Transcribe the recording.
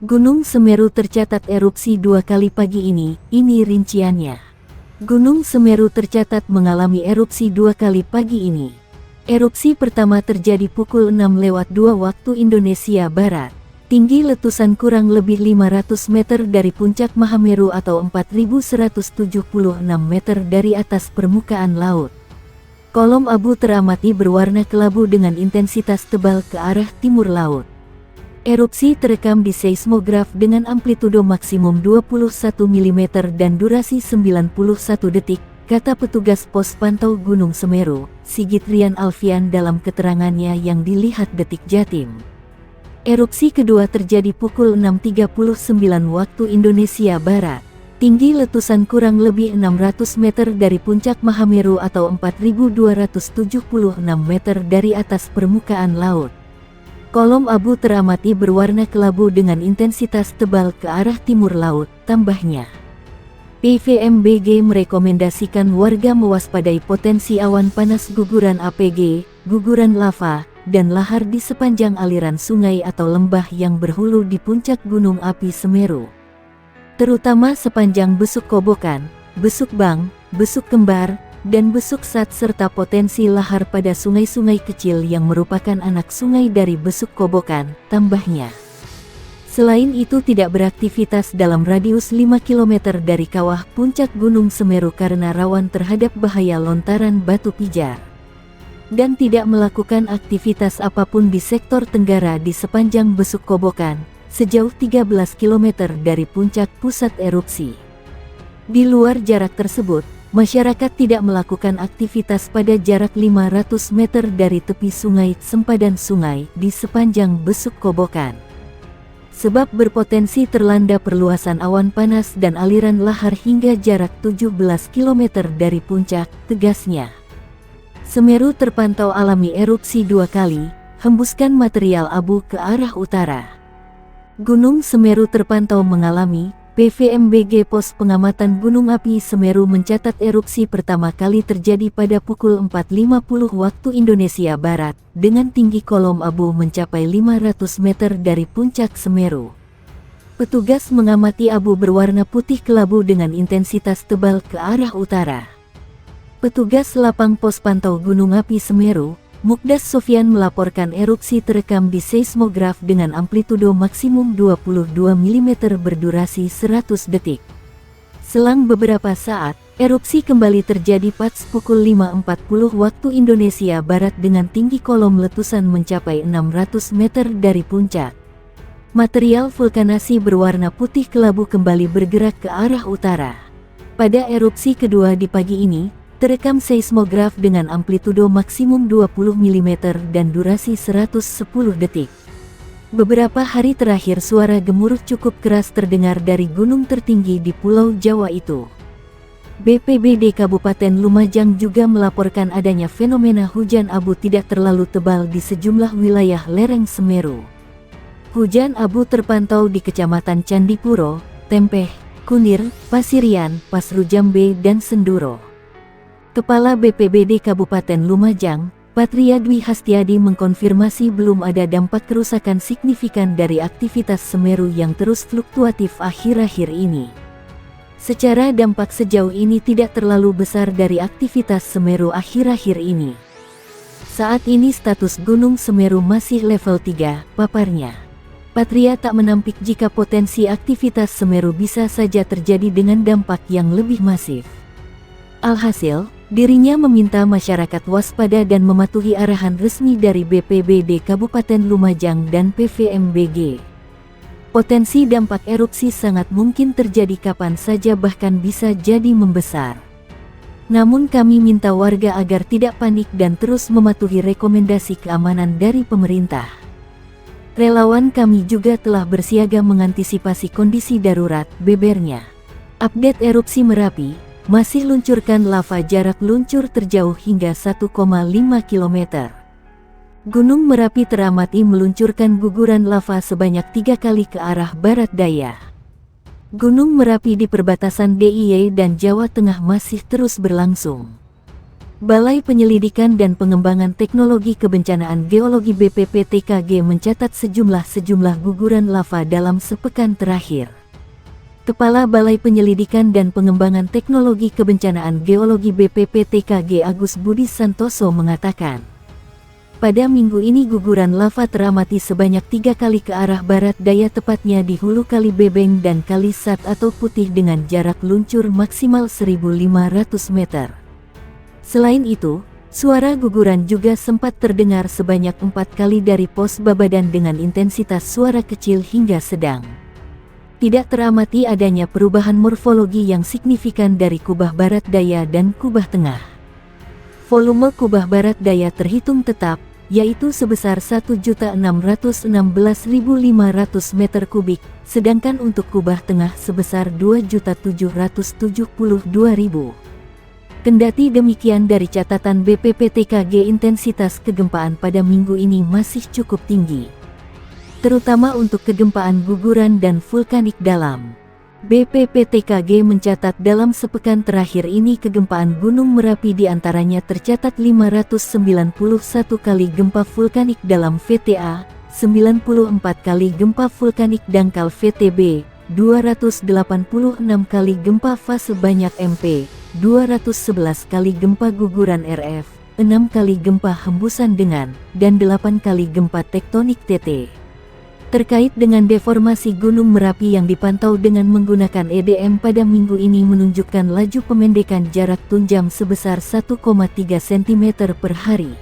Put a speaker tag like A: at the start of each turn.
A: Gunung Semeru tercatat erupsi 2 kali pagi ini rinciannya. Gunung Semeru tercatat mengalami erupsi 2 kali pagi ini. Erupsi pertama terjadi pukul 6:02 waktu Indonesia Barat. Tinggi letusan kurang lebih 500 meter dari puncak Mahameru atau 4.176 meter dari atas permukaan laut. Kolom abu teramati berwarna kelabu dengan intensitas tebal ke arah timur laut. Erupsi terekam di seismograf dengan amplitudo maksimum 21 mm dan durasi 91 detik, kata petugas pos pantau Gunung Semeru, Sigit Rian Alfian dalam keterangannya yang dilihat Detik Jatim. Erupsi kedua terjadi pukul 6.39 waktu Indonesia Barat. Tinggi letusan kurang lebih 600 meter dari puncak Mahameru atau 4.276 meter dari atas permukaan laut. Kolom abu teramati berwarna kelabu dengan intensitas tebal ke arah timur laut, tambahnya. PVMBG merekomendasikan warga mewaspadai potensi awan panas guguran APG, guguran lava, dan lahar di sepanjang aliran sungai atau lembah yang berhulu di puncak Gunung Api Semeru. Terutama sepanjang Besuk Kobokan, Besuk Bang, Besuk Kembar, dan Besuk Sat serta potensi lahar pada sungai-sungai kecil yang merupakan anak sungai dari Besuk Kobokan, tambahnya. Selain itu tidak beraktivitas dalam radius 5 km dari kawah puncak Gunung Semeru karena rawan terhadap bahaya lontaran batu pijar. Dan tidak melakukan aktivitas apapun di sektor tenggara di sepanjang Besuk Kobokan, sejauh 13 km dari puncak pusat erupsi. Di luar jarak tersebut, masyarakat tidak melakukan aktivitas pada jarak 500 meter dari tepi sungai sempadan sungai di sepanjang Besuk Kobokan. Sebab berpotensi terlanda perluasan awan panas dan aliran lahar hingga jarak 17 km dari puncak, tegasnya. Semeru terpantau alami erupsi 2 kali, hembuskan material abu ke arah utara. Gunung Semeru terpantau mengalami PVMBG Pos Pengamatan Gunung Api Semeru mencatat erupsi pertama kali terjadi pada pukul 4.50 waktu Indonesia Barat, dengan tinggi kolom abu mencapai 500 meter dari puncak Semeru. Petugas mengamati abu berwarna putih kelabu dengan intensitas tebal ke arah utara. Petugas Lapang Pos Pantau Gunung Api Semeru, Mukdas Sofyan melaporkan erupsi terekam di seismograf dengan amplitudo maksimum 22 mm berdurasi 100 detik. Selang beberapa saat, erupsi kembali terjadi pas pukul 5.40 waktu Indonesia Barat dengan tinggi kolom letusan mencapai 600 meter dari puncak. Material vulkanasi berwarna putih kelabu kembali bergerak ke arah utara. Pada erupsi kedua di pagi ini, terekam seismograf dengan amplitudo maksimum 20 mm dan durasi 110 detik. Beberapa hari terakhir suara gemuruh cukup keras terdengar dari gunung tertinggi di Pulau Jawa itu. BPBD Kabupaten Lumajang juga melaporkan adanya fenomena hujan abu tidak terlalu tebal di sejumlah wilayah lereng Semeru. Hujan abu terpantau di Kecamatan Candipuro, Tempeh, Kunir, Pasirian, Pasrujambe, dan Senduro. Kepala BPBD Kabupaten Lumajang, Patria Dwi Hastiadi mengkonfirmasi belum ada dampak kerusakan signifikan dari aktivitas Semeru yang terus fluktuatif akhir-akhir ini. Secara dampak sejauh ini tidak terlalu besar dari aktivitas Semeru akhir-akhir ini. Saat ini status Gunung Semeru masih level 3, paparnya. Patria tak menampik jika potensi aktivitas Semeru bisa saja terjadi dengan dampak yang lebih masif. Alhasil, dirinya meminta masyarakat waspada dan mematuhi arahan resmi dari BPBD Kabupaten Lumajang dan PVMBG. Potensi dampak erupsi sangat mungkin terjadi kapan saja bahkan bisa jadi membesar. Namun kami minta warga agar tidak panik dan terus mematuhi rekomendasi keamanan dari pemerintah. Relawan kami juga telah bersiaga mengantisipasi kondisi darurat, bebernya. Update erupsi Merapi, masih luncurkan lava jarak luncur terjauh hingga 1,5 km. Gunung Merapi teramati meluncurkan guguran lava sebanyak 3 kali ke arah barat daya. Gunung Merapi di perbatasan DIY dan Jawa Tengah masih terus berlangsung. Balai Penyelidikan dan Pengembangan Teknologi Kebencanaan Geologi BPPTKG mencatat sejumlah guguran lava dalam sepekan terakhir. Kepala Balai Penyelidikan dan Pengembangan Teknologi Kebencanaan Geologi BPPTKG Agus Budi Santoso mengatakan, pada minggu ini guguran lava teramati sebanyak 3 kali ke arah barat daya, tepatnya di hulu Kali Bebeng dan Kali Sat atau Putih dengan jarak luncur maksimal 1.500 meter. Selain itu, suara guguran juga sempat terdengar sebanyak 4 kali dari pos Babadan dengan intensitas suara kecil hingga sedang. Tidak teramati adanya perubahan morfologi yang signifikan dari kubah barat daya dan kubah tengah. Volume kubah barat daya terhitung tetap, yaitu sebesar 1.616.500 meter kubik, sedangkan untuk kubah tengah sebesar 2.772.000. Kendati demikian, dari catatan BPPTKG intensitas kegempaan pada minggu ini masih cukup tinggi, terutama untuk kegempaan guguran dan vulkanik dalam. BPPTKG mencatat dalam sepekan terakhir ini kegempaan Gunung Merapi diantaranya tercatat 591 kali gempa vulkanik dalam VTA, 94 kali gempa vulkanik dangkal VTB, 286 kali gempa fase banyak MP, 211 kali gempa guguran RF, 6 kali gempa hembusan dengan, dan 8 kali gempa tektonik TT. Terkait dengan deformasi Gunung Merapi yang dipantau dengan menggunakan EDM pada minggu ini menunjukkan laju pemendekan jarak tunjam sebesar 1,3 cm per hari.